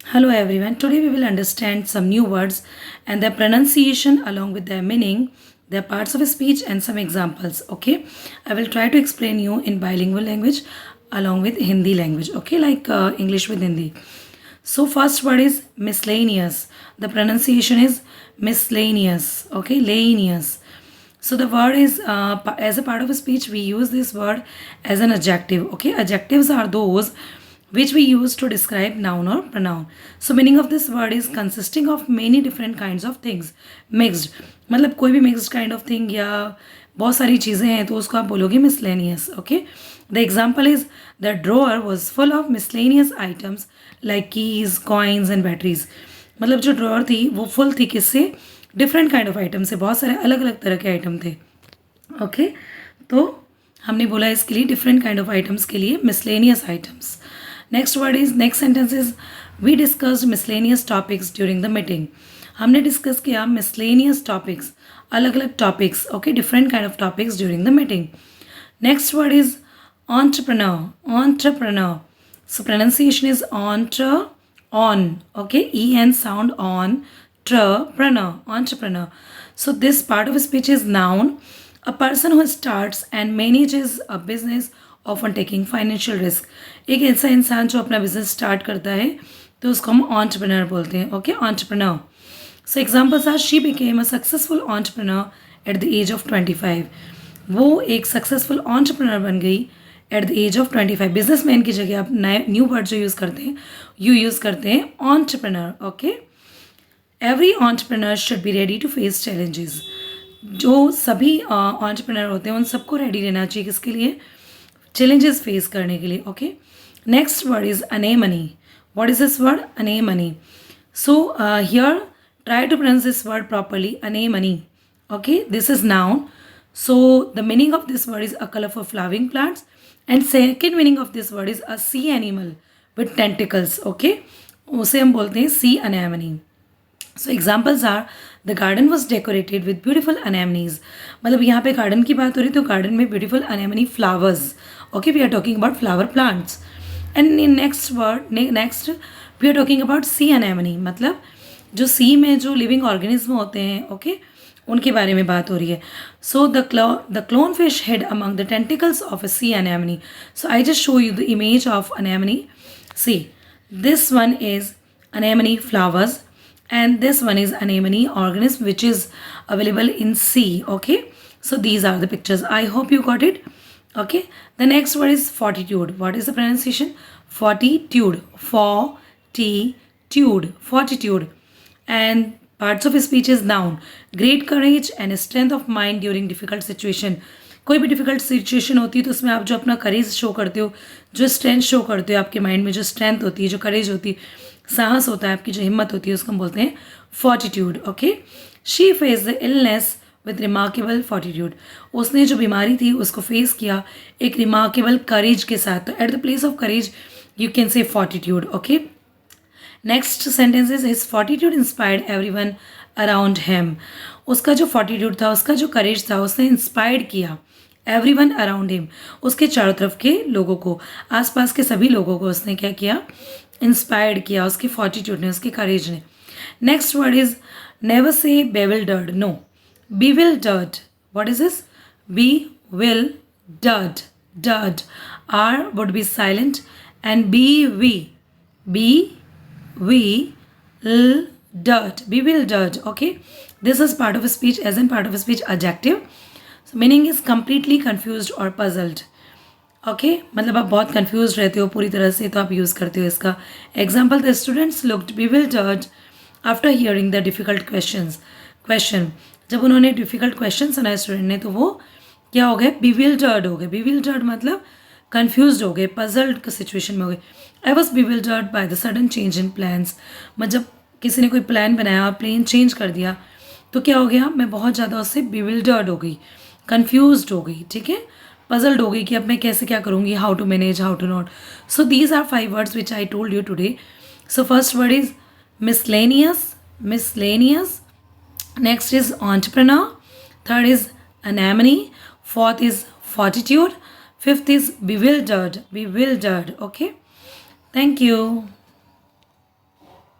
Hello everyone. Today we will understand some new words and their pronunciation along with their meaning, their parts of speech and some examples. Okay. I will try to explain you in bilingual language along with Hindi language. Okay. Like English with Hindi. So first word is miscellaneous. The pronunciation is miscellaneous. Okay. Laneous. So the word is as a part of a speech we use this word as an adjective. Okay. Adjectives are those which we use to describe noun or pronoun. So meaning of this word is consisting of many different kinds of things. Mixed मतलब कोई भी mixed kind of thing या बहुत सारी चीज़ें हैं तो उसको आप बोलोगे miscellaneous. Okay. The example is the drawer was full of miscellaneous items like keys, coins and batteries. मतलब जो ड्रॉअर थी वो फुल थी किससे डिफरेंट काइंड ऑफ आइटम से बहुत सारे अलग अलग तरह के आइटम थे. ओके तो हमने बोला इसके लिए डिफरेंट काइंड ऑफ आइटम्स के लिए miscellaneous items. Next sentence is we discussed miscellaneous topics during the meeting. हमने डिस्कस किया मिसलेनियस टॉपिक्स अलग अलग topics. Okay different kind of topics during the meeting. Next word is entrepreneur. So pronunciation is on. Okay, en sound on. Entrepreneur. So this part of speech is noun. A person who starts and manages a business often taking financial risk. एक ऐसा इंसान जो अपना business start करता है तो उसको हम entrepreneur बोलते हैं. Okay entrepreneur. So examples are she became a successful entrepreneur at the age of 25. वो एक सक्सेसफुल entrepreneur बन गई at the age of 25. Businessman की जगह आप नए न्यू वर्ड जो यूज़ करते हैं entrepreneur. Okay every entrepreneur should be ready to face challenges. जो सभी entrepreneur होते हैं उन सबको रेडी रहना चाहिए किसके लिए चैलेंजेस फेस करने के लिए. Okay next word is anemone. What is this word anemone? So here try to pronounce this word properly. Anemone. Okay, this is noun. So the meaning of this word is a colorful flowering plants, and second meaning of this word is a sea animal with tentacles. Okay, उसे हम बोलते हैं sea anemone. So examples are the garden was decorated with beautiful anemones. मतलब यहाँ पे garden की बात हो रही है तो garden में beautiful anemone flowers. Okay, we are talking about flower plants. And in next we are talking about sea anemone. मतलब जो सी में जो लिविंग ऑर्गेनिज्म होते हैं ओके उनके बारे में बात हो रही है. So the clownfish hide among the tentacles of a sea anemone. So I just show you the image of anemone. See this one is anemone flowers and this one is anemone organism which is available in sea. Okay, so these are the pictures. I hope you got it. Okay, the next word is fortitude. What is the pronunciation? Fortitude. And parts of speech is noun. Great courage and strength of mind during difficult situation. कोई भी difficult situation होती है तो उसमें आप जो अपना करेज show करते हो जो स्ट्रेंथ शो करते हो आपके माइंड में जो स्ट्रेंथ होती है जो करेज होती है साहस होता है आपकी जो हिम्मत होती है उसको हम बोलते हैं fortitude. Okay she face the illness with remarkable fortitude. उसने जो बीमारी थी उसको फेस किया एक रिमार्केबल करेज के साथ. तो at the place of courage you can say fortitude. Okay next sentence is his fortitude inspired everyone around him. उसका जो फॉर्टिट्यूड था उसका जो करेज था उसने इंस्पायर्ड किया एवरीवन अराउंड हिम. उसके चारों तरफ के लोगों को आसपास के सभी लोगों को उसने क्या किया इंस्पायर्ड किया उसके फॉर्टिट्यूड ने उसके करेज ने. Next word is never say bewildered. No bewildered. What is this? Bewildered. R would be silent and bewildered. Okay, this is part of a speech as in part of a speech adjective. So meaning is completely confused or puzzled. Okay मतलब आप बहुत confuse रहते हो पूरी तरह से तो आप यूज़ करते हो इसका. Example the students looked bewildered after hearing the difficult question. जब उन्होंने डिफ़िकल्ट क्वेश्चन सुना स्टूडेंट ने तो वो क्या हो गए bewildered हो गए. bewildered मतलब कन्फ्यूज हो गए पजल्ड सिचुएशन में हो गए. I was bewildered by the sudden change in plans. मतलब किसी ने कोई प्लान बनाया प्लान चेंज कर दिया तो क्या हो गया मैं बहुत ज़्यादा उससे bewildered हो गई कन्फ्यूज हो गई. ठीक है पजल्ड हो गई कि अब मैं कैसे क्या करूँगी how to manage how to not. So these are 5 words which I told you today. So first word is miscellaneous. Next is entrepreneur. Third is anemone. Fourth is fortitude. Fifth is bewildered. Okay. Thank you.